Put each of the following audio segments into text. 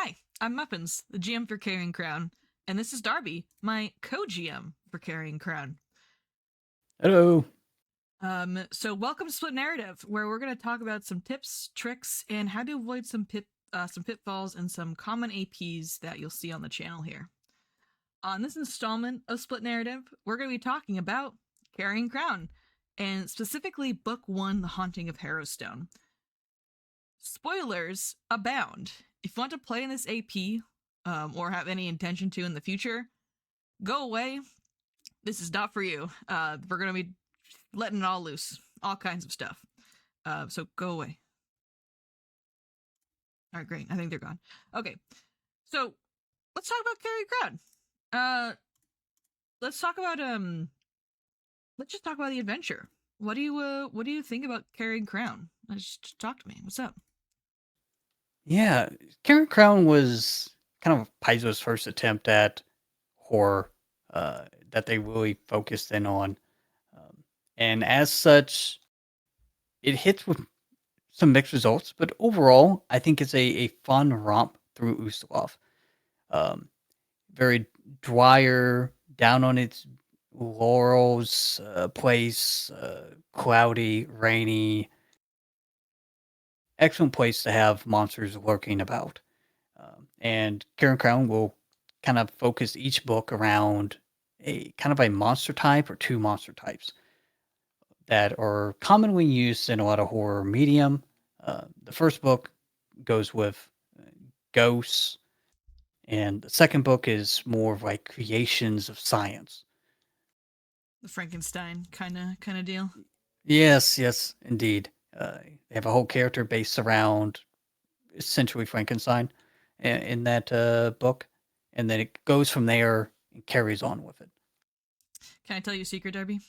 Hi, I'm Muffins, the GM for Carrion Crown, and this is Darbee, my co-GM for Carrion Crown. Hello. So welcome to Split Narrative, where we're going to talk about some tips, tricks, and how to avoid some pitfalls and some common APs that you'll see on the channel here. On this installment of Split Narrative, we're going to be talking about Carrion Crown, and specifically Book 1, The Haunting of Harrowstone. Spoilers abound. If you want to play in this AP, or have any intention to in the future, go away. This is not for you. We're going to be letting it all loose. All kinds of stuff. So go away. All right, great. I think they're gone. Okay. So let's talk about Carrion Crown. Let's talk about let's just talk about the adventure. What do you think about Carrion Crown? Just talk to me. What's up? Yeah, Carrion Crown was kind of Paizo's first attempt at horror that they really focused in on. And as such, it hits with some mixed results, but overall, I think it's a fun romp through Ustalof. Um, Very drier, down on its laurels place, cloudy, rainy. Excellent place to have monsters lurking about. And Karen Crown will kind of focus each book around a kind of a monster type or two monster types that are commonly used in a lot of horror medium. The first book goes with ghosts, and the second book is more of like creations of science. The Frankenstein kind of deal. Yes, yes, indeed. They have a whole character based around essentially Frankenstein in that book, and then it goes from there and carries on with it. Can I tell you a secret, Darby?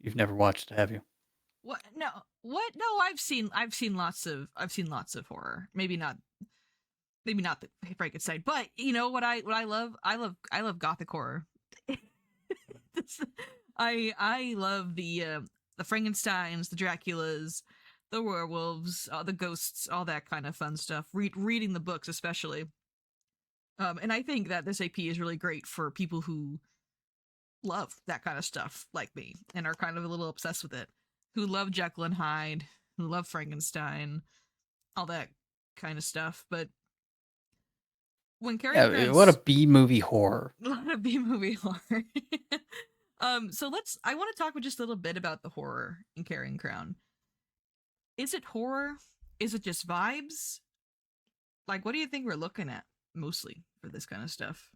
You've never watched it, have you? What? No. What? No, I've seen lots of horror. Maybe not the Frankenstein, but you know what I love? I love gothic horror. I love the Frankensteins, the Draculas, the werewolves, the ghosts, all that kind of fun stuff. Reading the books especially. And I think that this AP is really great for people who love that kind of stuff like me and are kind of a little obsessed with it, who love Jekyll and Hyde, who love Frankenstein, all that kind of stuff. But when Carrion Yeah, a lot Crown's of B movie horror. a lot of B movie horror. So I want to talk with just a little bit about the horror in Carrion Crown. Is it horror? Is it just vibes? Like, what do you think we're looking at mostly for this kind of stuff?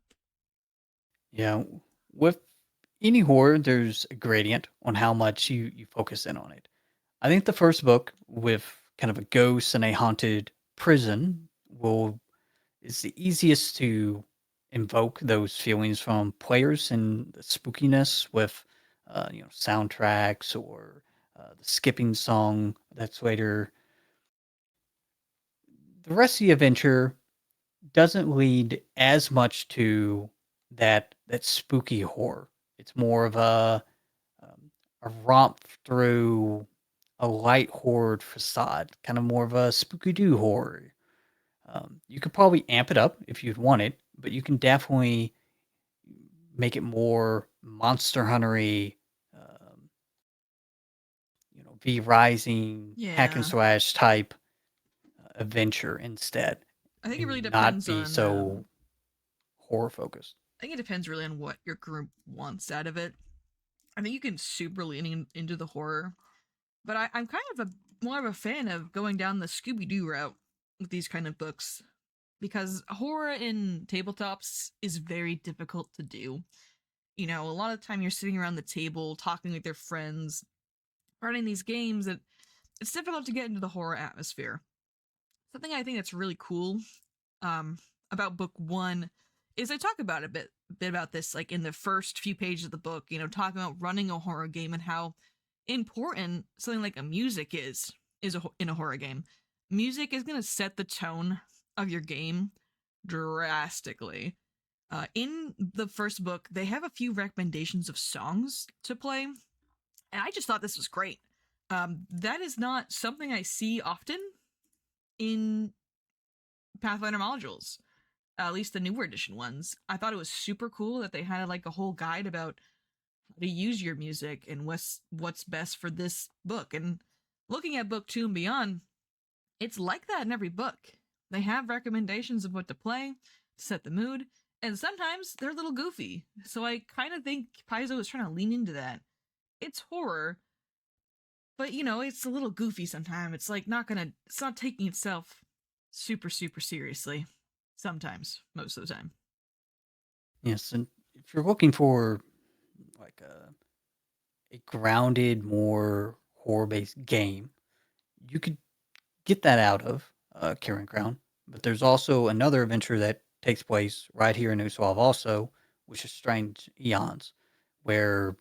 Yeah, with any horror, there's a gradient on how much you focus in on it. I think the first book with kind of a ghost and a haunted prison will is the easiest to invoke those feelings from players and the spookiness with soundtracks or the skipping song that's later. The rest of the adventure doesn't lead as much to that spooky horror. It's more of a romp through a light horror facade, kind of more of a spooky doo horror. You could probably amp it up if you'd want it, but you can definitely make it more monster huntery, um, V Rising hack and Yeah, slash type adventure instead, I think it really and not depends be on. so horror focused. I think it depends really on what your group wants out of it. I think you can super lean into the horror, but I'm kind of a more of a fan of going down the Scooby Doo route with these kind of books because horror in tabletops is very difficult to do. You know, a lot of the time you're sitting around the table talking with your friends, running these games, and it's difficult to get into the horror atmosphere. Something I think that's really cool um, about book one is I talk about a bit about this like in the first few pages of the book. You know, talking about running a horror game and how important something like a music in a horror game. Music is going to set the tone of your game drastically. In the first book, they have a few recommendations of songs to play, and I just thought this was great. That is not something I see often in Pathfinder modules, at least the newer edition ones. I thought it was super cool that they had like a whole guide about how to use your music and what's best for this book. And looking at book 2 and beyond, it's like that in every book. They have recommendations of what to play to set the mood, and sometimes they're a little goofy. So I kind of think Paizo is trying to lean into that. It's horror, but it's a little goofy sometimes. It's not taking itself super seriously. Sometimes, most of the time. Yes, and if you're looking for like a grounded, more horror-based game, you could get that out of Carrion Crown. But there's also another adventure that takes place right here in New Suave also, which is Strange Eons, where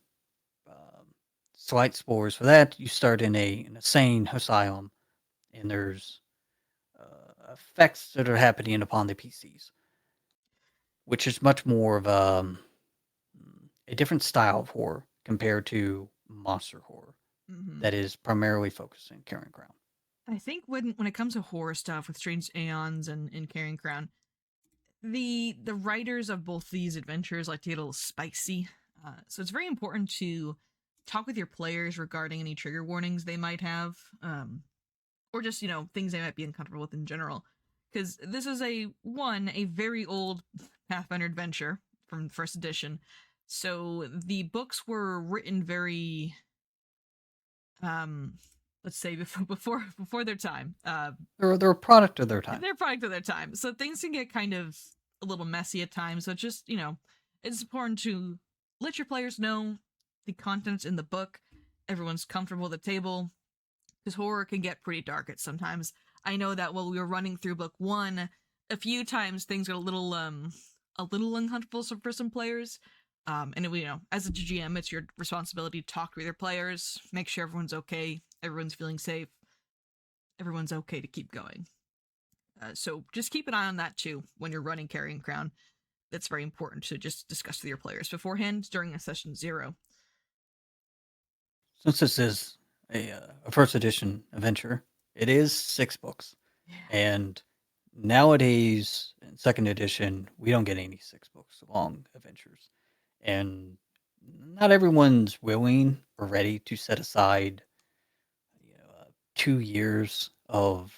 slight spoilers for that, you start in an insane asylum, and there's effects that are happening upon the PCs, which is much more of a different style of horror compared to monster horror Mm-hmm. that is primarily focused in Carrion Crown. I think when it comes to horror stuff with Strange Aeons and Carrying Crown, the writers of both these adventures like to get a little spicy. So it's very important to talk with your players regarding any trigger warnings they might have, or just things they might be uncomfortable with in general. Because this is a very old Pathfinder adventure from first edition, so the books were written very let's say before their time. They're a product of their time. They're a product of their time, so things can get kind of a little messy at times. So just it's important to let your players know the contents in the book. Everyone's comfortable at the table, because horror can get pretty dark at sometimes. I know that while we were running through book 1, a few times things got a little uncomfortable for some players. And as a GM, it's your responsibility to talk with your players, make sure everyone's okay, everyone's feeling safe, everyone's okay to keep going. So just keep an eye on that too when you're running Carrying Crown. That's very important to just discuss with your players beforehand during a session 0. Since this is a first edition adventure, it is 6 books. Yeah. And nowadays, in second edition, we don't get any 6 books long adventures. And not everyone's willing or ready to set aside 2 years of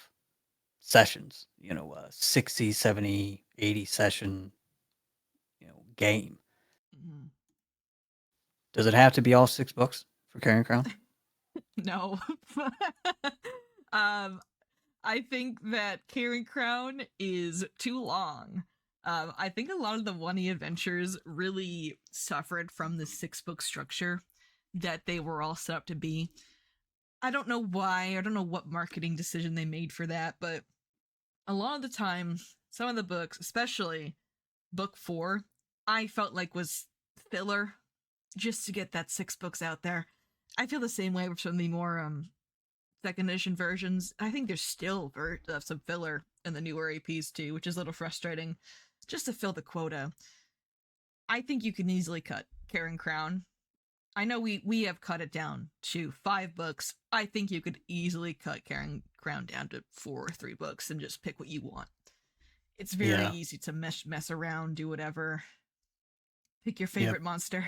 sessions, 60, 70, 80 session, game. Mm-hmm. Does it have to be all 6 books for Carrying Crown? No. um, I think that Carrying Crown is too long. I think a lot of the 1E adventures really suffered from the 6-book structure that they were all set up to be. I don't know why. I don't know what marketing decision they made for that, but a lot of the time, some of the books, especially book 4, I felt like was filler just to get that 6 books out there. I feel the same way with some of the more second edition versions. I think there's still some filler in the newer APs too, which is a little frustrating, just to fill the quota. I think you can easily cut Carrying Crown. I know we have cut it down to 5 books. I think you could easily cut Carrying Crown down to 4 or 3 books and just pick what you want. It's very easy to mess around, do whatever. Pick your favorite monster.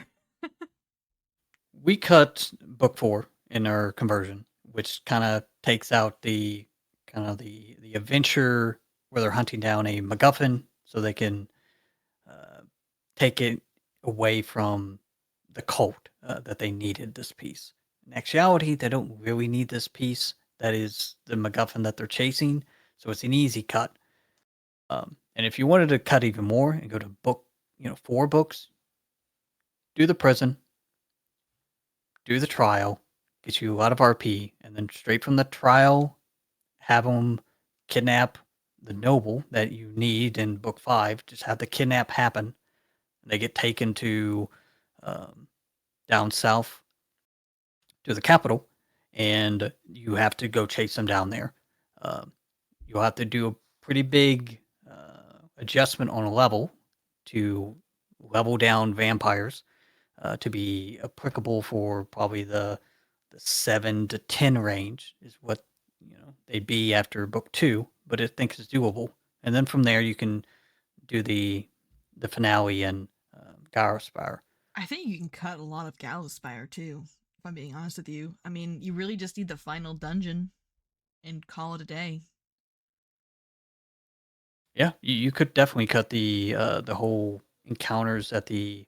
We cut book 4 in our conversion, which kind of takes out the adventure where they're hunting down a MacGuffin so they can take it away from the cult that they needed this piece. In actuality, they don't really need this piece. That is the MacGuffin that they're chasing, so it's an easy cut. And if you wanted to cut even more and go to book, 4 books, do the prison, do the trial, get you a lot of RP, and then straight from the trial, have them kidnap the noble that you need in book 5. Just have the kidnap happen. They get taken to down south to the capital, and you have to go chase them down there. You'll have to do a pretty big adjustment on a level to level down vampires to be applicable for probably the 7 to 10 range is what they'd be after book 2, but I think it's doable and then from there you can do the finale in Gyrospire. I think you can cut a lot of Gallowspire too, if I'm being honest with you. I mean, you really just need the final dungeon and call it a day. Yeah, you could definitely cut the whole encounters at the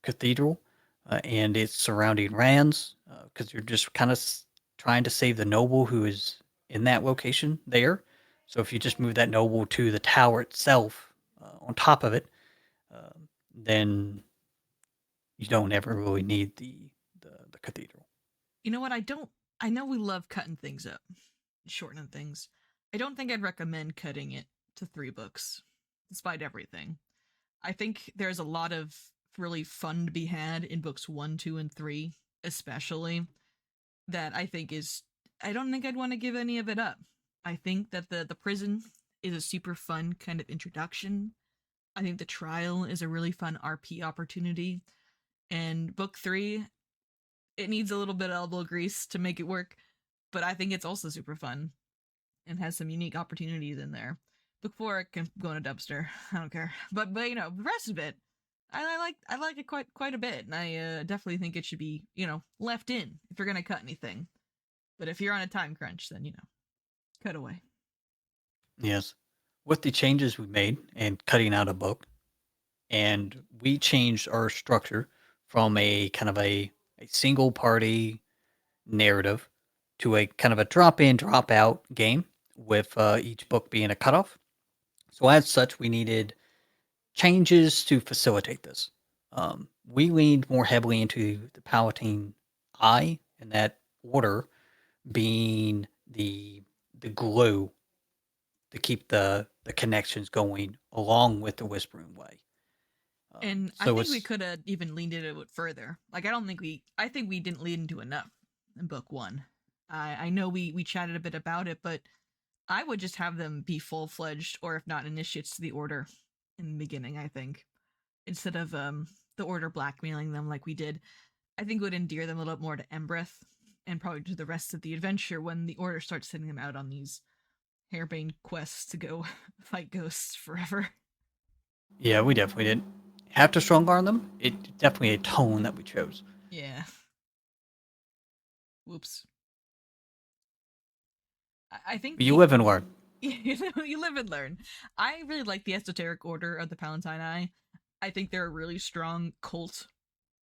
cathedral and its surrounding lands because you're just kind of trying to save the noble who is in that location there. So if you just move that noble to the tower itself on top of it, then you don't ever really need the cathedral. You know what? I know we love cutting things up, shortening things. I don't think I'd recommend cutting it to 3 books, despite everything. I think there's a lot of really fun to be had in books 1, 2, and 3, especially, that I think is. I don't think I'd want to give any of it up. I think that the prison is a super fun kind of introduction. I think the trial is a really fun RP opportunity. And book 3, it needs a little bit of elbow grease to make it work, but I think it's also super fun and has some unique opportunities in there. Book 4 can go in a dumpster. I don't care, but you know the rest of it, I like it quite a bit, and I definitely think it should be left in if you're gonna cut anything. But if you're on a time crunch, then cut away. Yes, with the changes we made and cutting out a book, and we changed our structure from a kind of a single party narrative to a kind of a drop in, drop out game with each book being a cutoff. So, as such, we needed changes to facilitate this. We leaned more heavily into the Palatine Eye and that order being the glue to keep the connections going along with the Whispering Way. And I So think we it's could have even leaned it a bit further. Like I think we didn't lean into enough in book 1. I know we chatted a bit about it, but I would just have them be full fledged, or if not, initiates to the order in the beginning. I think instead of the order blackmailing them like we did, I think it would endear them a little more to Embreth and probably to the rest of the adventure when the order starts sending them out on these harebrained quests to go fight ghosts forever. yeah, we definitely didn't have to strong arm them. It definitely a tone that we chose. Yeah. Whoops. I think You the live and learn. you live and learn. I really like the esoteric order of the Palatine Eye. I think they're a really strong cult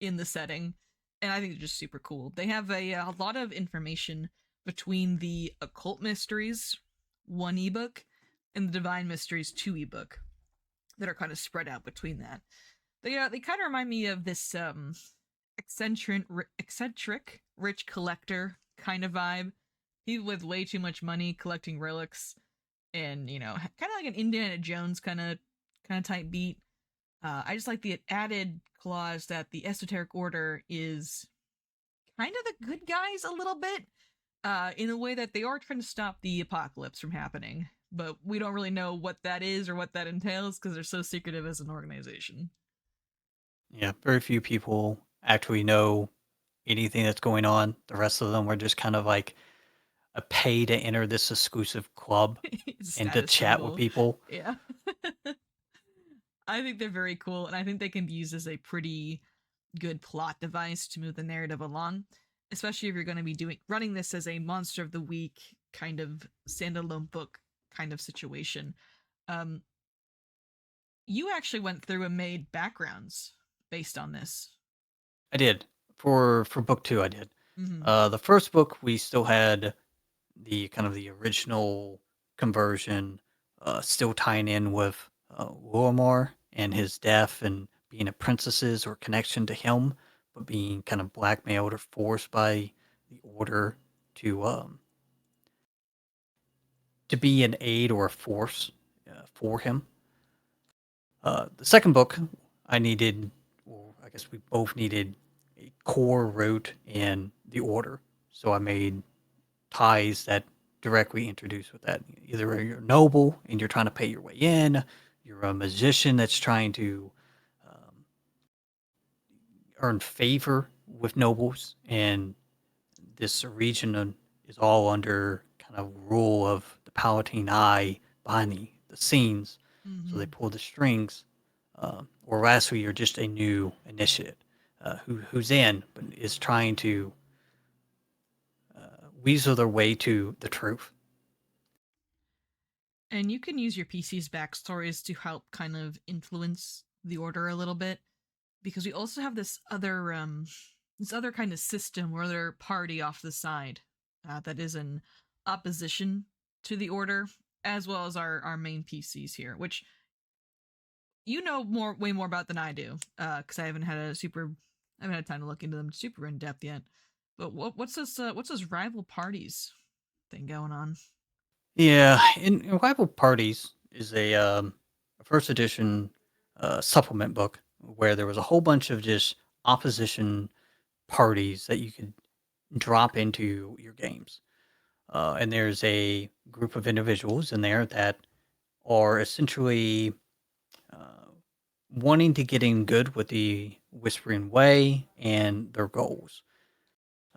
in the setting, and I think they're just super cool. They have a lot of information between the occult mysteries 1 ebook and the divine mysteries 2 ebook that are kind of spread out between that. They kind of remind me of this eccentric rich collector kind of vibe. People with way too much money collecting relics, and kind of like an Indiana Jones kind of type beat. I just like the added clause that the esoteric order is kind of the good guys a little bit, in a way that they are trying to stop the apocalypse from happening, but we don't really know what that is or what that entails because they're so secretive as an organization. Yeah, very few people actually know anything that's going on. The rest of them are just kind of like a pay to enter this exclusive club It's a and to status chat with symbol. people. Yeah. I think they're very cool, and I think they can be used as a pretty good plot device to move the narrative along, especially if you're going to be running this as a monster of the week kind of standalone book kind of situation. Um, you actually went through and made backgrounds based on this. I did for book two. I did. Mm-hmm. The first book we still had the kind of the original conversion, still tying in with Lorimar and his death and being a princess's or connection to him, but being kind of blackmailed or forced by the order to um, to be an aid or a force for him. The second book, I needed, or I guess we both needed a core root in the order. So I made ties that directly introduce with that. Either you're noble and you're trying to pay your way in, you're a magician that's trying to um, earn favor with nobles, and this region is all under kind of rule of the Palatine Eye behind the scenes. So they Mm-hmm. pull the strings. Or lastly, you're just a new initiate who's in, but is trying to weasel their way to the truth. And you can use your PC's backstories to help kind of influence the order a little bit, because we also have this other kind of system or other party off the side that is in opposition to the order, as well as our main PCs here, which you know way more about than I do, because I haven't had time to look into them super in depth yet. But what's this rival parties thing going on? Yeah, in Rival Parties is a first edition supplement book where there was a whole bunch of just opposition parties that you could drop into your games. And there's a group of individuals in there that are essentially uh, wanting to get in good with the Whispering Way and their goals.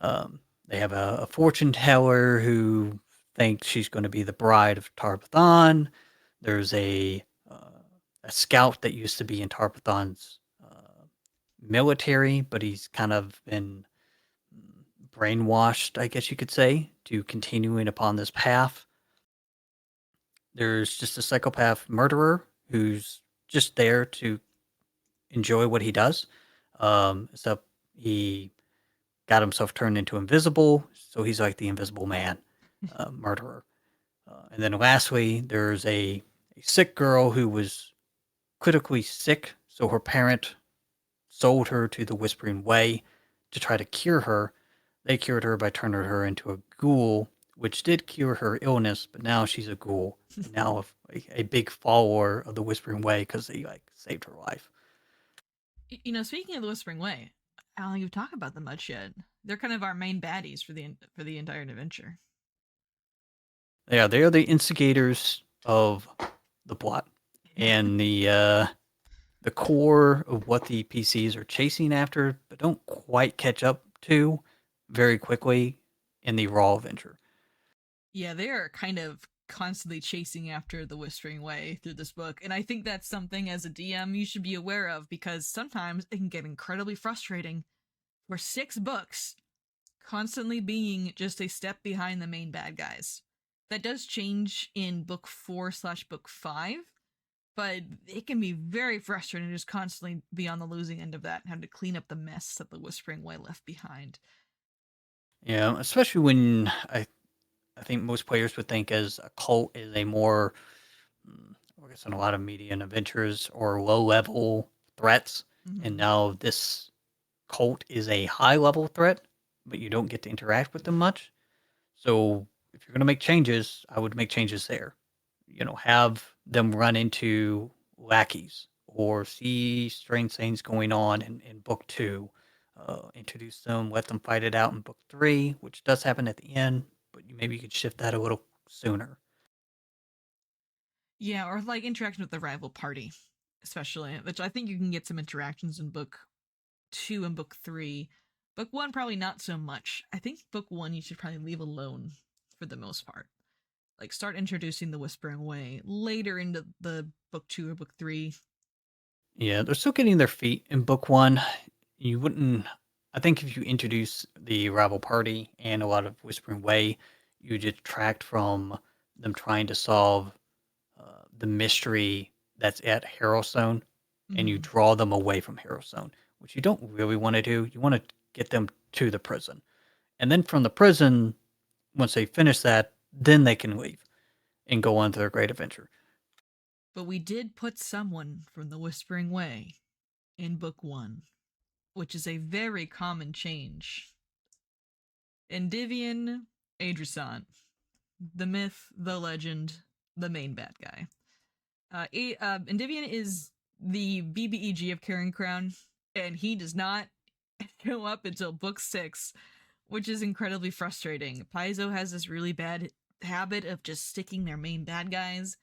They have a fortune teller who thinks she's going to be the bride of Tarbathon. There's a scout that used to be in Tarbathon's military, but he's kind of been brainwashed, I guess you could say, to continuing upon this path. There's just a psychopath murderer who's just there to enjoy what he does. So he got himself turned into invisible, so he's like the invisible man murderer. And then lastly, there's a sick girl who was critically sick, so her parent sold her to the Whispering Way to try to cure her. They cured her by turning her into a ghoul, which did cure her illness, but now she's a ghoul and now a big follower of the Whispering Way because they like saved her life. You know, speaking of the Whispering Way, I don't think you've talked about them much yet. They're kind of our main baddies for the entire adventure. Yeah, they are the instigators of the plot and the core of what the PCs are chasing after, but don't quite catch up to very quickly in the raw adventure. Yeah, they are kind of constantly chasing after the Whispering Way through this book, and I think that's something as a DM you should be aware of, because sometimes it can get incredibly frustrating for 6 books constantly being just a step behind the main bad guys. That does change in book 4/book 5, but it can be very frustrating to just constantly be on the losing end of that and have to clean up the mess that the Whispering Way left behind. Yeah, especially when I think most players would think as a cult is a more, I guess in a lot of media and adventures or low level threats, and Mm-hmm. now this cult is a high level threat, but you don't get to interact with them much. So if you're going to make changes, I would make changes there. Have them run into lackeys or see strange things going on in book two. Introduce them, let them fight it out in book three, which does happen at the end, but maybe you could shift that a little sooner. Yeah, or like interaction with the rival party, especially, which I think you can get some interactions in book 2 and book 3. Book 1, probably not so much. I think book 1 you should probably leave alone for the most part. Like, start introducing the Whispering Way later into the book 2 or book 3. Yeah, they're still getting their feet in book one. You wouldn't, I think if you introduce the rival party and a lot of Whispering Way, you detract from them trying to solve the mystery that's at Harrowstone, and you Mm-hmm. draw them away from Harrowstone, which you don't really want to do. You want to get them to the prison. And then from the prison, once they finish that, then they can leave and go on to their great adventure. But we did put someone from the Whispering Way in book 1, which is a very common change. Endivian Adrisant, the myth, the legend, the main bad guy. Endivian is the BBEG of Carrion Crown, and he does not show up until book 6, which is incredibly frustrating. Paizo has this really bad habit of just sticking their main bad guys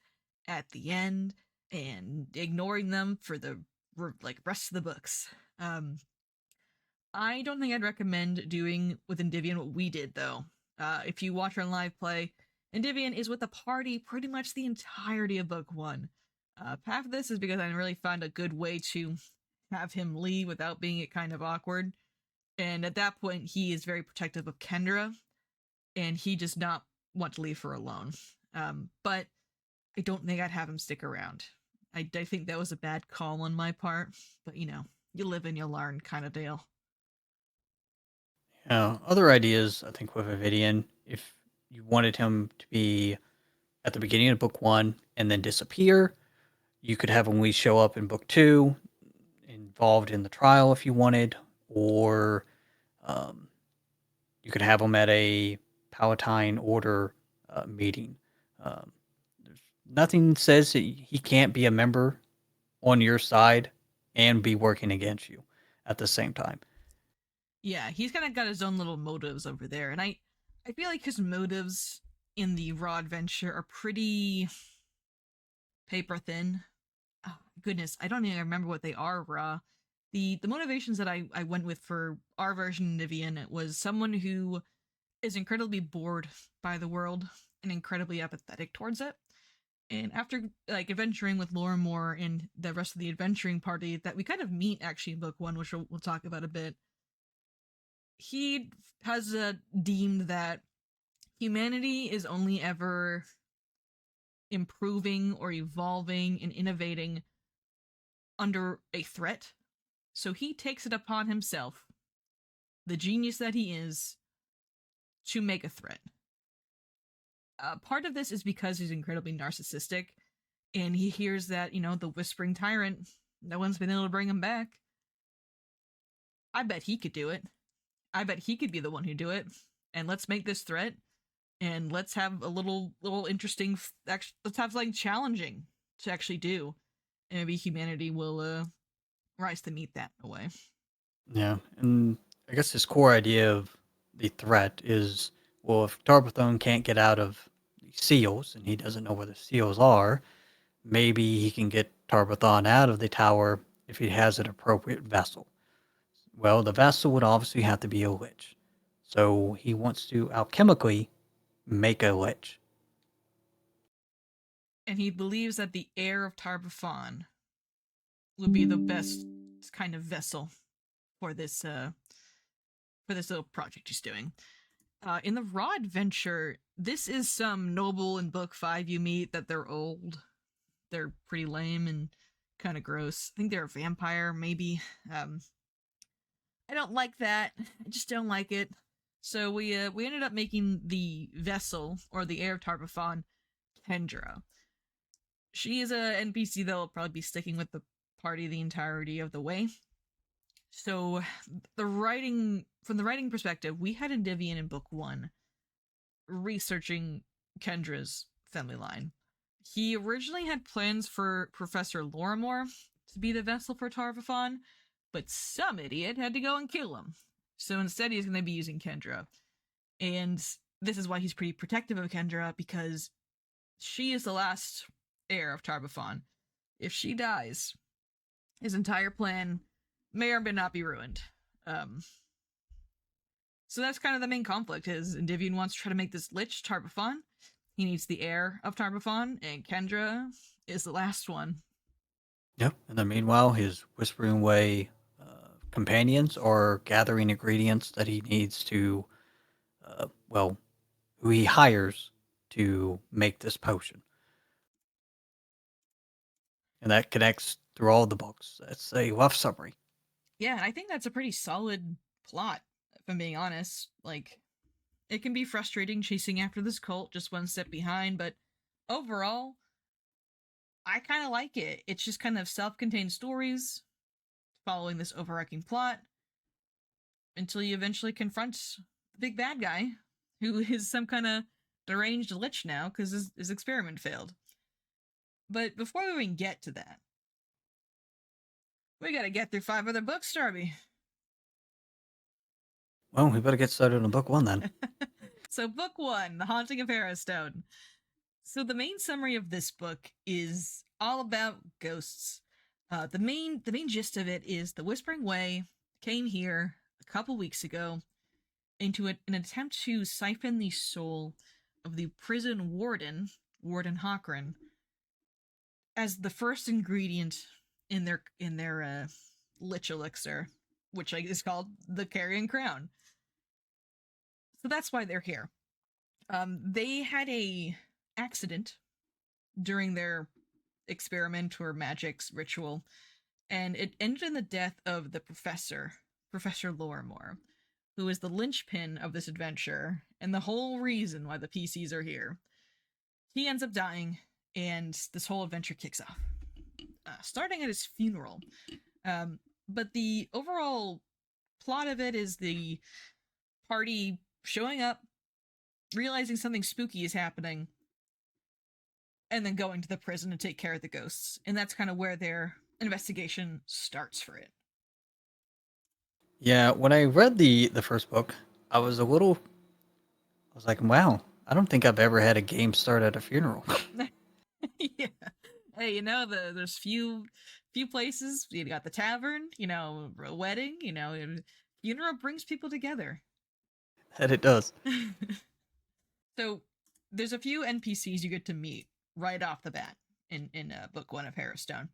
at the end and ignoring them for the rest of the books. Um, I don't think I'd recommend doing with Endivian what we did though. If you watch our live play, Endymion is with the party pretty much the entirety of book one. Half of this is because I really found a good way to have him leave without being it kind of awkward. And at that point, he is very protective of Kendra, and he does not want to leave her alone. But I don't think I'd have him stick around. I think that was a bad call on my part, but you live and you learn kind of deal. Other ideas, I think, with Avidian, if you wanted him to be at the beginning of book one and then disappear, you could have him show up in book two, involved in the trial if you wanted, or um, you could have him at a Palatine Order meeting. Um, there's nothing says that he can't be a member on your side and be working against you at the same time. Yeah, he's kind of got his own little motives over there, and I feel like his motives in the raw adventure are pretty paper thin. Oh, goodness, I don't even remember what they are raw. The motivations that I went with for our version of Nivian was someone who is incredibly bored by the world and incredibly apathetic towards it. And after like adventuring with Lorimor and the rest of the adventuring party that we kind of meet actually in book one, which we'll talk about a bit, he has deemed that humanity is only ever improving or evolving and innovating under a threat. So he takes it upon himself, the genius that he is, to make a threat. Part of this is because he's incredibly narcissistic, and he hears that, the Whispering Tyrant, no one's been able to bring him back. I bet he could do it. I bet he could be the one who do it. And let's make this threat, and let's have a little interesting. Let's have something challenging to actually do, and maybe humanity will rise to meet that in a way. Yeah, and I guess his core idea of the threat is, well, if Tarbathone can't get out of the seals and he doesn't know where the seals are, maybe he can get Tarbathon out of the tower if he has an appropriate vessel. Well, the vessel would obviously have to be a lich. So he wants to alchemically make a lich. And he believes that the heir of Tarbafon would be the best kind of vessel for this little project he's doing. In the raw adventure, this is some noble in book 5 you meet that they're old. They're pretty lame and kind of gross. I think they're a vampire, maybe. I don't like that. I just don't like it. So we ended up making the vessel, or the heir of Tarbafon, Kendra. She is a NPC that will probably be sticking with the party the entirety of the way. So from the writing perspective, we had Endymion in book 1 researching Kendra's family line. He originally had plans for Professor Lorimor to be the vessel for Tarvafon, but some idiot had to go and kill him. So instead, he's going to be using Kendra. And this is why he's pretty protective of Kendra, because she is the last heir of Tarbafon. If she dies, his entire plan may or may not be ruined. So that's kind of the main conflict. Is Endymion wants to try to make this lich Tarbafon. He needs the heir of Tarbafon, and Kendra is the last one. Yep. And then meanwhile, his Whispering Way companions are gathering ingredients that he needs to, who he hires to make this potion. And that connects through all the books. That's a rough summary. Yeah, I think that's a pretty solid plot, if I'm being honest. Like, it can be frustrating chasing after this cult just one step behind, but overall, I kind of like it. It's just kind of self contained stories following this overarching plot until you eventually confront the big bad guy, who is some kind of deranged lich now because his experiment failed. But before we even get to that, we gotta get through 5 other books, Darbee. Well, we better get started on book 1 then. So, book 1, The Haunting of Harrowstone. So, the main summary of this book is all about ghosts. The main gist of it is the Whispering Way came here a couple weeks ago into an attempt to siphon the soul of the prison warden, Warden Hockran, as the first ingredient in their lich elixir, which is called the Carrion Crown. So that's why they're here. They had a accident during their experiment or magic's ritual, and it ended in the death of the professor, Professor Lorimore, who is the linchpin of this adventure and the whole reason why the PCs are here. He ends up dying, and this whole adventure kicks off, starting at his funeral. But the overall plot of it is the party showing up, realizing something spooky is happening, and then going to the prison to take care of the ghosts. And that's kind of where their investigation starts for it. Yeah, when I read the first book, I was a little. I was like, wow, I don't think I've ever had a game start at a funeral. Yeah. Hey, there's few places. You got the tavern, a wedding, funeral brings people together. That it does. So there's a few NPCs you get to meet right off the bat in book 1 of Harrowstone.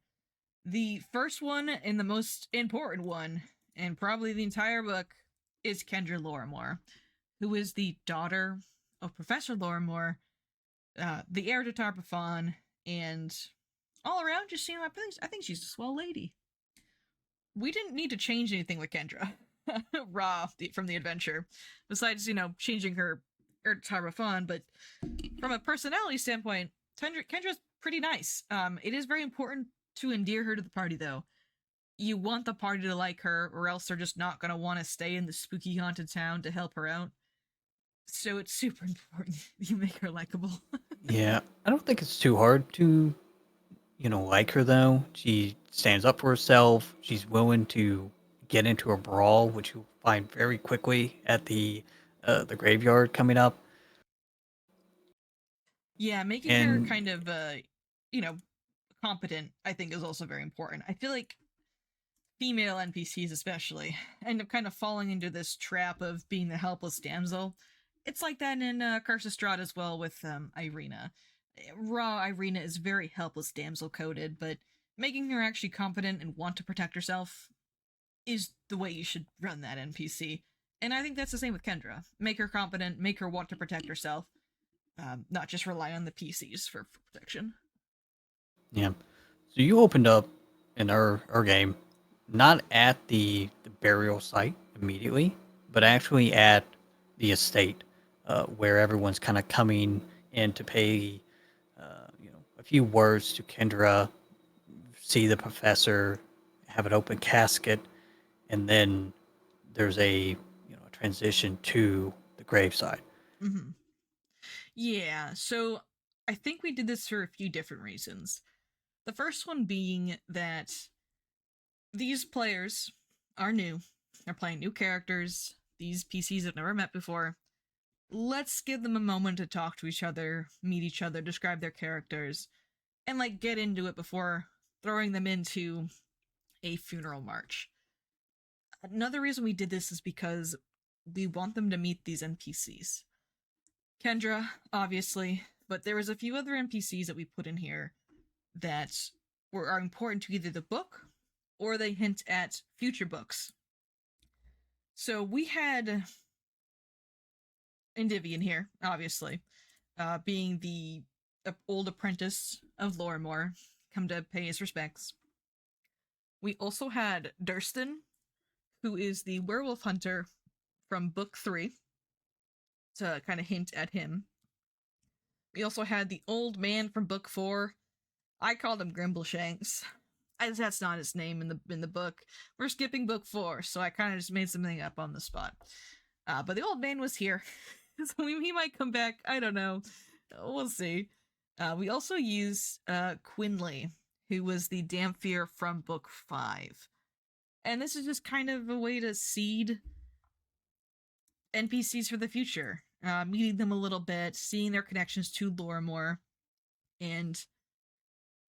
The first one and the most important one, and probably the entire book, is Kendra Lorimore, who is the daughter of Professor Lorimore, the heir to Tarpathon, and all around just I think she's a swell lady. We didn't need to change anything with Kendra raw from the adventure, besides changing her heir to Tarpathon. But from a personality standpoint, Kendra's pretty nice. It is very important to endear her to the party, though. You want the party to like her, or else they're just not going to want to stay in the spooky haunted town to help her out. So it's super important you make her likable. Yeah, I don't think it's too hard to, like her though. She stands up for herself. She's willing to get into a brawl, which you'll find very quickly at the graveyard coming up. Yeah, making her And kind of you know, competent, I think, is also very important. I feel like female NPCs especially end up kind of falling into this trap of being the helpless damsel. It's like that in Curse of Strahd as well with Irina. Raw Irina is very helpless damsel coded, but making her actually competent and want to protect herself is the way you should run that NPC. And I think that's the same with Kendra. Make her competent, make her want to protect herself, not just rely on the PCs for protection. yeah, so you opened up in our game, not at the burial site immediately, but actually at the estate, where everyone's kind of coming in to pay, a few words to Kendra, see the professor, have an open casket, and then there's a transition to the graveside. Mm-hmm. Yeah, so I think we did this for a few different reasons. The first one being that these players are new, they're playing new characters, these PCs have never met before. Let's give them a moment to talk to each other, meet each other, describe their characters, and get into it before throwing them into a funeral march. Another reason we did this is because we want them to meet these NPCs. Kendra, obviously, but there was a few other NPCs that we put in here that are important to either the book or they hint at future books. So we had Endymion here, obviously, being the old apprentice of Lorimore, come to pay his respects. We also had Durston, who is the werewolf hunter from book 3, to kind of hint at him. We also had the old man from book 4. I called him Grimbleshanks. That's not his name in the book. We're skipping book 4, so I kind of just made something up on the spot. But the old man was here, so he might come back. I don't know. We'll see. We also use Quinley, who was the Damphir from book 5. And this is just kind of a way to seed NPCs for the future, meeting them a little bit, seeing their connections to Lorimore, and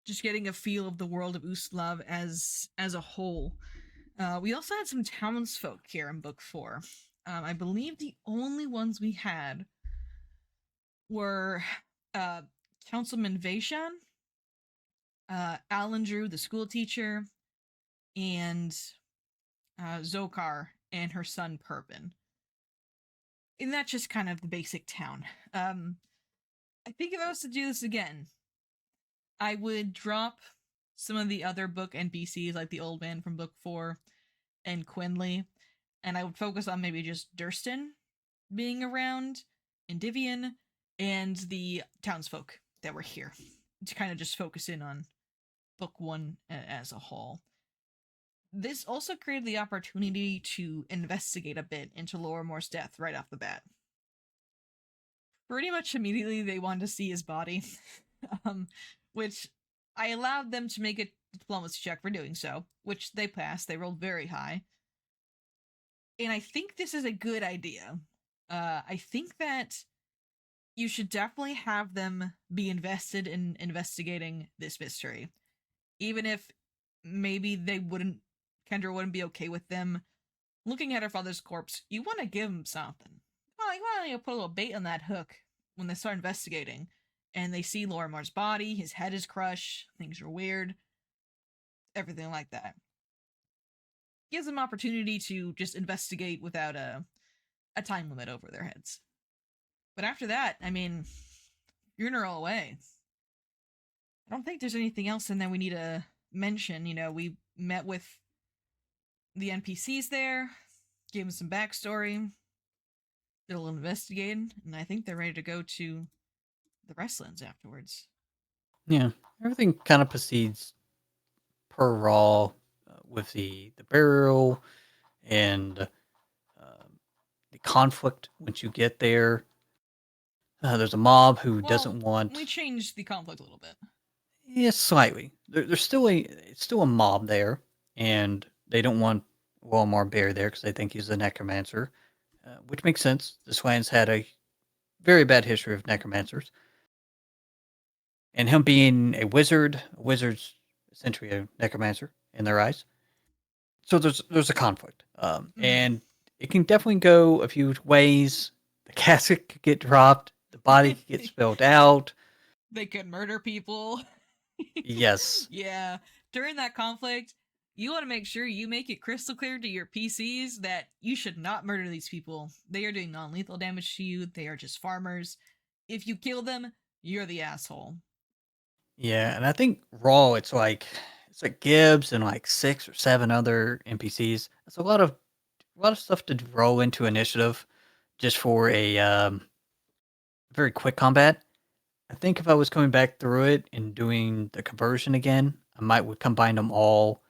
just getting a feel of the world of Ustalav as a whole. We also had some townsfolk here in book 4. I believe the only ones we had were uh, Councilman Vaishon, Alan Drew, the school teacher, and Zokar and her son Perpin. And that's just kind of the basic town. I think if I was to do this again, I would drop some of the other book NPCs, like the old man from book 4 and Quinley, and I would focus on maybe just Durston being around, Endymion, and the townsfolk that were here to kind of just focus in on book 1 as a whole. This also created the opportunity to investigate a bit into Lorimore's death right off the bat. Pretty much immediately, they wanted to see his body, um, which I allowed them to make a diplomacy check for doing so, which they passed. They rolled very high. And I think this is a good idea. I think that you should definitely have them be invested in investigating this mystery. Even if maybe Kendra wouldn't be okay with them looking at her father's corpse. You want to give them something. Well, you want to put a little bait on that hook when they start investigating. And they see Lorimar's body, his head is crushed, things are weird, everything like that. Gives them opportunity to just investigate without a time limit over their heads. But after that, I mean, funeral away. I don't think there's anything else in there we need to mention. We met with the NPCs there, gave them some backstory, did a little investigating, and I think they're ready to go to the Westlands afterwards. Yeah, everything kind of proceeds per raw with the burial and the conflict once you get there. There's a mob who Well, doesn't we want. changed the conflict a little bit. Yeah, slightly. There's still it's still a mob there, and they don't want Walmart Bear there because they think he's a necromancer, which makes sense. This land's had a very bad history of necromancers, and him being a wizard's essentially a necromancer in their eyes. So there's a conflict, Mm-hmm. and it can definitely go a few ways. The casket could get dropped, the body could get spilled out. They could murder people. Yes, Yeah. During that conflict, you want to make sure you make it crystal clear to your PCs that you should not murder these people. They are doing non lethal damage to you, they are just farmers. If you kill them, you're the asshole. yeah, and I think Raw, it's like Gibbs and like 6 or 7 other NPCs. It's a lot of stuff to roll into initiative just for a very quick combat. I think if I was coming back through it and doing the conversion again, I might would combine them all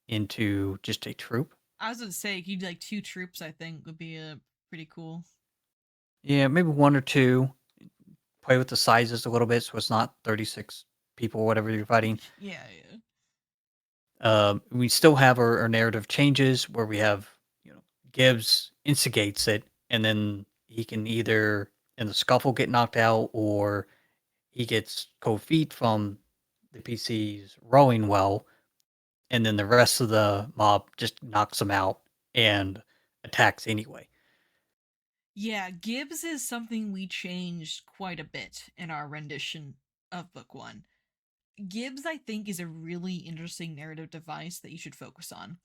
into just a troop. I was gonna say, if you do like 2 troops, I think would be pretty cool. Yeah, maybe 1 or 2. Play with the sizes a little bit so it's not 36 people or whatever you're fighting. Yeah, yeah. We still have our narrative changes where we have, Gibbs instigates it, and then he can either in the scuffle get knocked out, or he gets cold feet from the PCs rowing well, and then the rest of the mob just knocks him out and attacks anyway. Yeah, Gibbs is something we changed quite a bit in our rendition of book 1. Gibbs, I think, is a really interesting narrative device that you should focus on.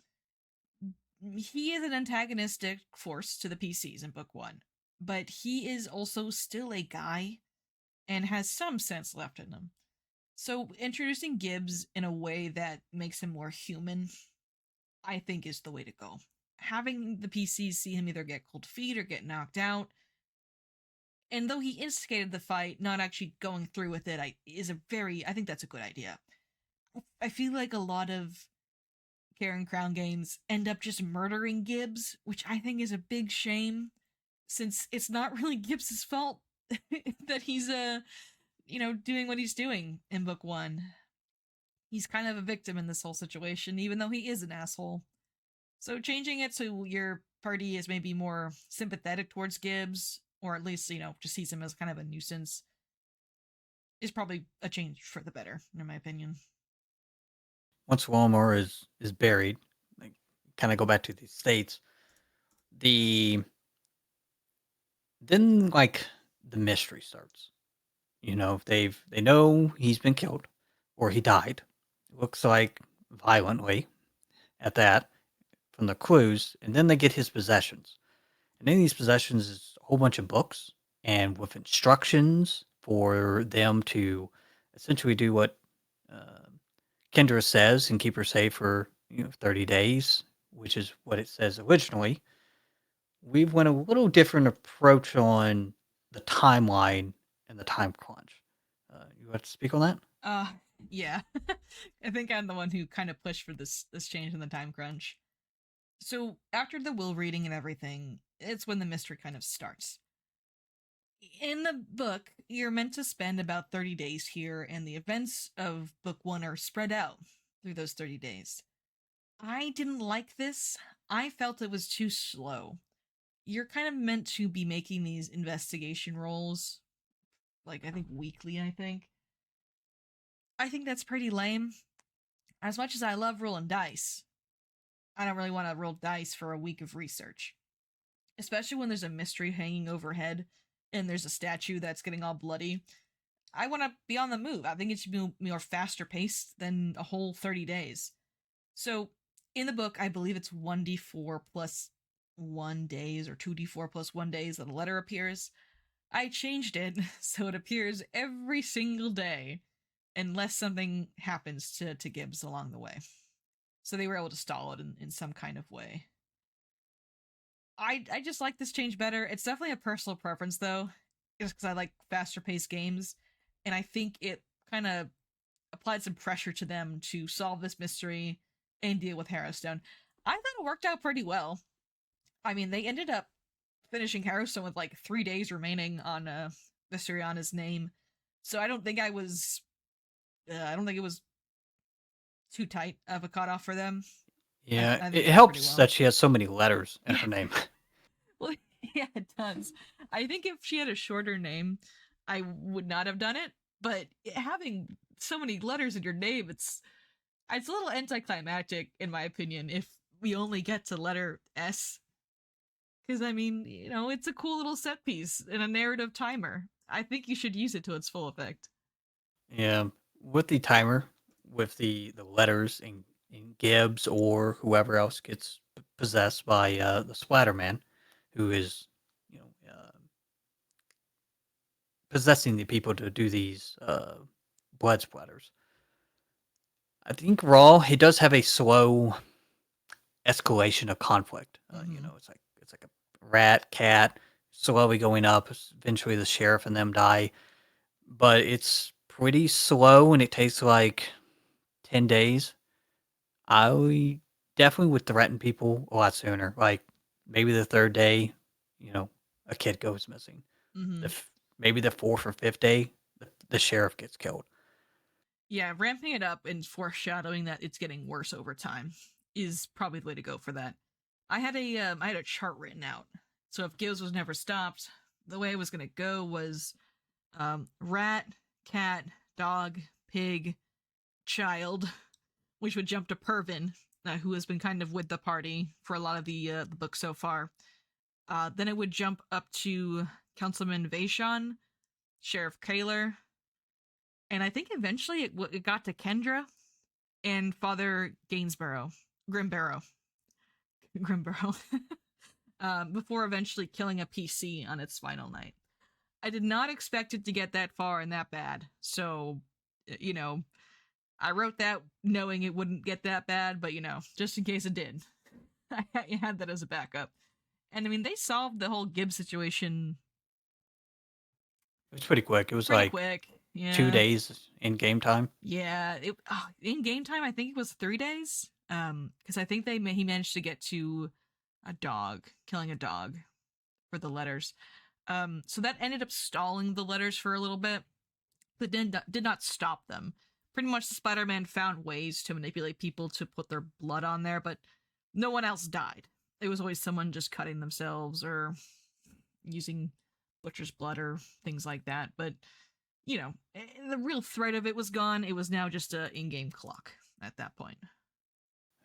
He is an antagonistic force to the PCs in book 1, but he is also still a guy and has some sense left in him. So introducing Gibbs in a way that makes him more human, I think, is the way to go. Having the PCs see him either get cold feet or get knocked out, and though he instigated the fight, not actually going through with it, I think that's a good idea. I feel like a lot of Carrion Crown games end up just murdering Gibbs, which I think is a big shame, since it's not really Gibbs's fault that he's doing what he's doing in book 1. He's kind of a victim in this whole situation, even though he is an asshole. So changing it so your party is maybe more sympathetic towards Gibbs, or at least, just sees him as kind of a nuisance, is probably a change for the better, in my opinion. Once Walmart is buried, like kind of go back to the states, the then like the mystery starts. They know he's been killed or he died. Looks like violently at that from the clues, and then they get his possessions. And in these possessions is a whole bunch of books and with instructions for them to essentially do what uh, Kendra says and keep her safe for 30 days, which is what it says originally. We've went a little different approach on the timeline and the time crunch. You want to speak on that? Uh, yeah. I think I'm the one who kind of pushed for this change in the time crunch. So after the will reading and everything, it's when the mystery kind of starts. In the book, you're meant to spend about 30 days here, and the events of book one are spread out through those 30 days. I didn't like this. I felt it was too slow. You're kind of meant to be making these investigation rolls, like I think weekly, I think. I think that's pretty lame. As much as I love rolling dice, I don't really want to roll dice for a week of research. Especially when there's a mystery hanging overhead and there's a statue that's getting all bloody. I want to be on the move. I think it should be more faster paced than a whole 30 days. So, in the book, I believe it's 1d4 plus 1 days or 2d4 plus 1 days that a letter appears. I changed it so it appears every single day unless something happens to Gibbs along the way. So they were able to stall it in some kind of way. I just like this change better. It's definitely a personal preference though, just because I like faster paced games, and I think it kind of applied some pressure to them to solve this mystery and deal with Harrowstone. I thought it worked out pretty well. I mean, they ended up finishing Harrowstone with like 3 days remaining on Viseriana's name, so I don't think it was too tight of a cutoff for them. Yeah, I think it they did pretty helps well. that she has so many letters in Yeah, her name. well, yeah, it does. I think if she had a shorter name, I would not have done it. But having so many letters in your name, it's a little anticlimactic, in my opinion. If we only get to letter S, because I mean, it's a cool little set piece and a narrative timer. I think you should use it to its full effect. Yeah, with the timer, with the letters in Gibbs or whoever else gets possessed by the Splatterman, who is possessing the people to do these blood splatters. I think Raw he does have a slow escalation of conflict. Mm-hmm. It's like a rat cat slowly going up. Eventually, the sheriff and them die, but it's pretty slow, and it takes like 10 days. I definitely would threaten people a lot sooner. Like maybe the third day, you know, a kid goes missing. Mm-hmm. Maybe the fourth or fifth day, the sheriff gets killed. Yeah, ramping it up and foreshadowing that it's getting worse over time is probably the way to go for that. I had a chart written out. So if Gibbs was never stopped, the way it was gonna go was rat, cat, dog, pig, child, which would jump to Pervin, who has been kind of with the party for a lot of the book so far. Then it would jump up to Councilman Vaishon, Sheriff Kaler, and I think eventually it got to Kendra and Father Gainsborough, Grimbarrow, Grimbarrow, before eventually killing a PC on its final night. I did not expect it to get that far and that bad, so you know, I wrote that knowing it wouldn't get that bad, but just in case it did, I had that as a backup. And I mean, they solved the whole Gibbs situation It was pretty quick. It was pretty like quick. two Yeah, days in game time. yeah. In game time, I think it was 3 days. Because I think he managed to get to a dog, killing a dog for the letters. So that ended up stalling the letters for a little bit, but did not stop them. Pretty much, the Spider-Man found ways to manipulate people to put their blood on there, but no one else died. It was always someone just cutting themselves or using butcher's blood or things like that. But the real threat of it was gone. It was now just a in-game clock at that point.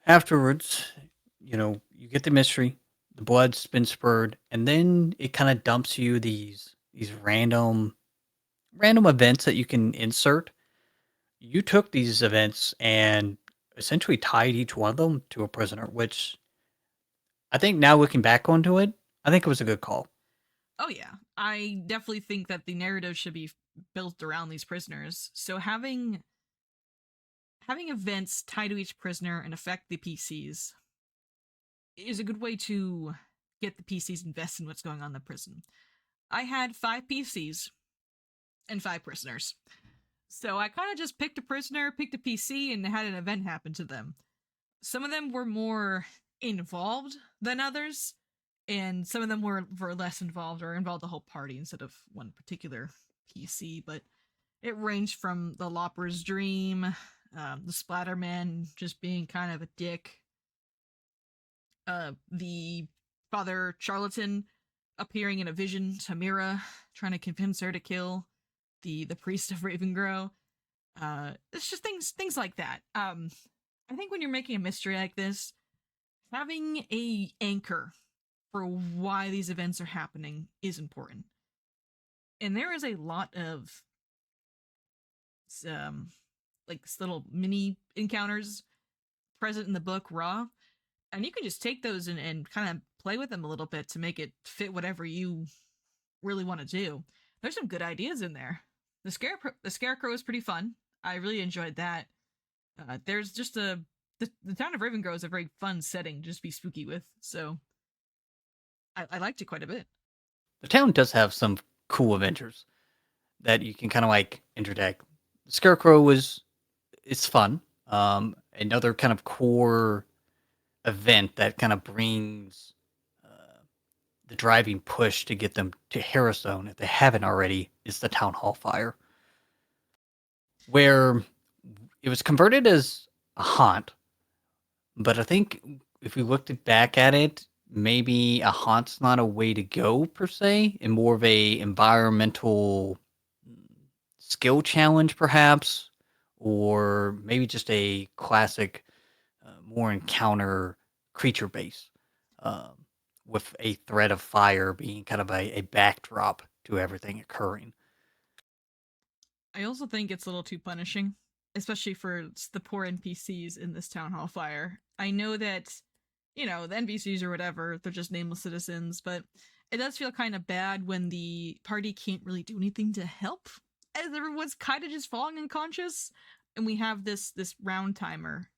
Afterwards, you get the mystery, the blood's been spurred, and then it kind of dumps you these random random events that you can insert. You took these events and essentially tied each one of them to a prisoner, which I think now looking back onto it, I think it was a good call. Oh yeah, I definitely think that the narrative should be built around these prisoners. So having events tied to each prisoner and affect the PCs is a good way to get the PCs invested in what's going on in the prison. I had 5 PCs and 5 prisoners. So I kind of just picked a prisoner, picked a PC, and had an event happen to them. Some of them were more involved than others, and some of them were less involved or involved the whole party instead of one particular PC. But it ranged from the Lopper's Dream, the Splatterman just being kind of a dick, the Father Charlatan appearing in a vision to Mira, trying to convince her to kill the priest of Ravengrow. It's just things like that. I think when you're making a mystery like this, having a anchor for why these events are happening is important. And there is a lot of um like little mini encounters present in the book raw, and you can just take those and kind of play with them a little bit to make it fit whatever you really want to do. There's some good ideas in there. The scarecrow is pretty fun. I really enjoyed that. There's just the town of Ravengrow is a very fun setting to just be spooky with, so I liked it quite a bit. The town does have some cool adventures that you can kind of like interject. Scarecrow was it's fun. Another kind of core event that kind of brings the driving push to get them to Harrowstone, if they haven't already, is the town hall fire, where it was converted as a haunt. But I think if we looked back at it, maybe a haunt's not a way to go per se, and more of a environmental skill challenge, perhaps, or maybe just a classic, more encounter creature base, um, with a threat of fire being kind of a backdrop to everything occurring. I also think it's a little too punishing, especially for the poor NPCs in this town hall fire. I know that, the NPCs or whatever, they're just nameless citizens, but it does feel kind of bad when the party can't really do anything to help, as everyone's kind of just falling unconscious, and we have this round timer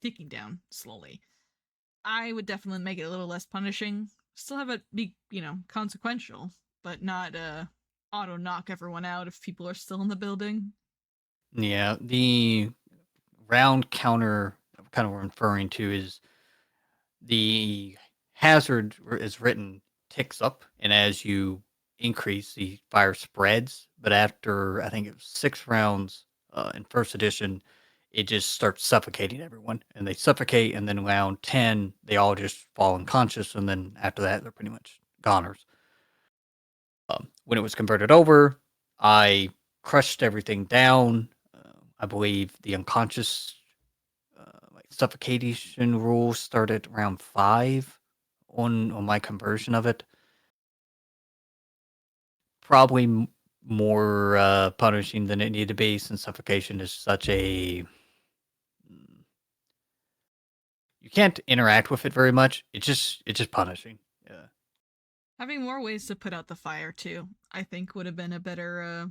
ticking down slowly. I would definitely make it a little less punishing. Still have it be, consequential, but not auto knock everyone out if people are still in the building. Yeah, the round counter I'm kind of referring to is the hazard is written ticks up, and as you increase, the fire spreads. But after I think it was 6 rounds in first edition, it just starts suffocating everyone, and they suffocate. And then round 10, they all just fall unconscious, and then after that, they're pretty much goners. When it was converted over, I crushed everything down. I believe the unconscious like suffocation rule started around 5 on my conversion of it. Probably more punishing than it needed to be, since suffocation is such a you can't interact with it very much. It's just punishing. Yeah. Having more ways to put out the fire too, I think would have been a better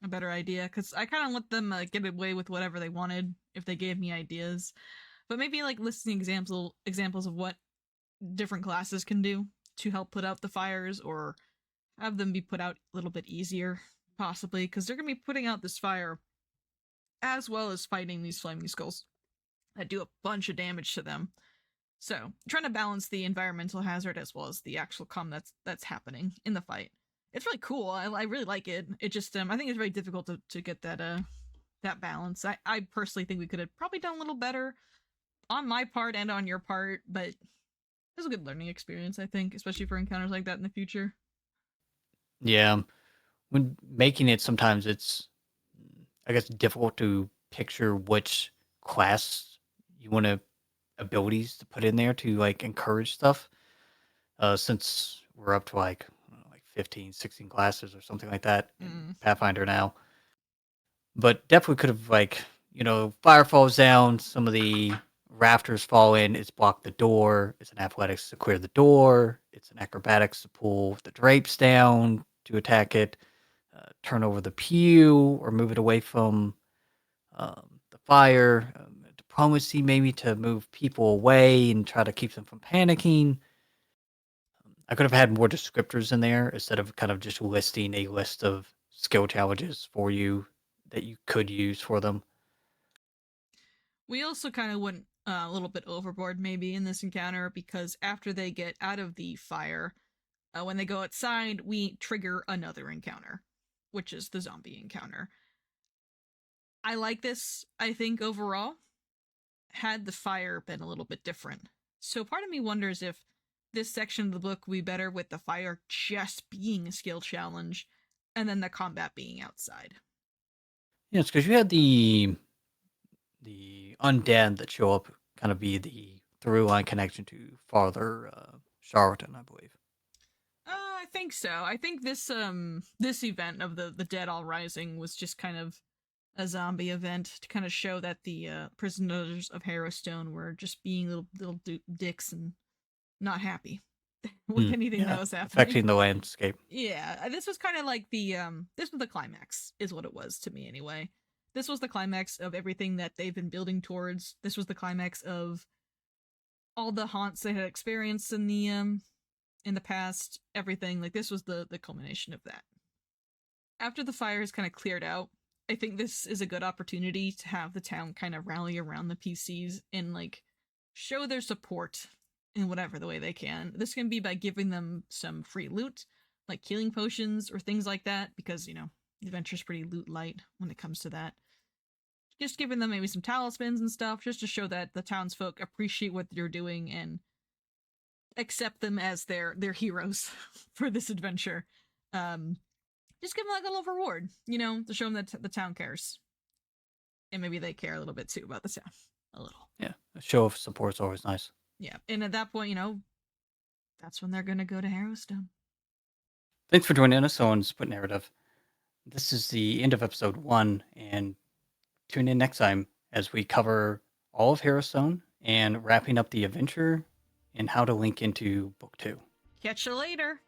idea, because I kind of let them get away with whatever they wanted if they gave me ideas. But maybe like listing examples of what different classes can do to help put out the fires, or have them be put out a little bit easier, possibly, because they're gonna be putting out this fire as well as fighting these flaming skulls that do a bunch of damage to them. So trying to balance the environmental hazard as well as the actual that's happening in the fight. It's really cool. I really like it. It just I think it's very difficult to get that balance. I personally think we could have probably done a little better on my part and on your part, but it was a good learning experience, I think, especially for encounters like that in the future. Yeah. When making it, sometimes it's, I guess, difficult to picture which class you want to abilities to put in there to like encourage stuff. Since we're up to like I don't know, like 15, 16 classes or something like that in Mm. Pathfinder now. But definitely could have, like, fire falls down, some of the rafters fall in, it's blocked the door, it's an athletics to clear the door, it's an acrobatics to pull the drapes down to attack it, turn over the pew or move it away from the fire, diplomacy maybe to move people away and try to keep them from panicking. I could have had more descriptors in there instead of kind of just listing a list of skill challenges for you that you could use for them. We also kind of went a little bit overboard maybe in this encounter because after they get out of the fire, when they go outside, we trigger another encounter, which is the zombie encounter. I like this, I think, overall. Had the fire been a little bit different. So part of me wonders if this section of the book would be better with the fire just being a skill challenge and then the combat being outside. Yeah, it's because you had the undead that show up kind of be the through line connection to farther Charlatan, I believe. I think so. I think this event of the dead all rising was just kind of a zombie event to kind of show that the prisoners of Harrowstone were just being little dicks and not happy with anything that Yeah, was happening. affecting the landscape. Yeah, this was kind of like this was the climax, is what it was to me anyway. This was the climax of everything that they've been building towards. This was the climax of all the haunts they had experienced in the past. Everything like this was the culmination of that. After the fire is kind of cleared out, I think this is a good opportunity to have the town kind of rally around the PCs and like show their support in whatever the way they can. This can be by giving them some free loot, like healing potions or things like that, because the adventure's pretty loot light when it comes to that. Just giving them maybe some talismans and stuff, just to show that the townsfolk appreciate what you're doing and accept them as their heroes for this adventure. Um, just give them like a little reward, to show them that the town cares, and maybe they care a little bit too about the town, a little. Yeah, a show of support's always nice. Yeah, and at that point, that's when they're gonna go to Harrowstone. Thanks for joining us on Split Narrative. This is the end of episode 1, and tune in next time as we cover all of Harrowstone and wrapping up the adventure and how to link into book 2. Catch you later.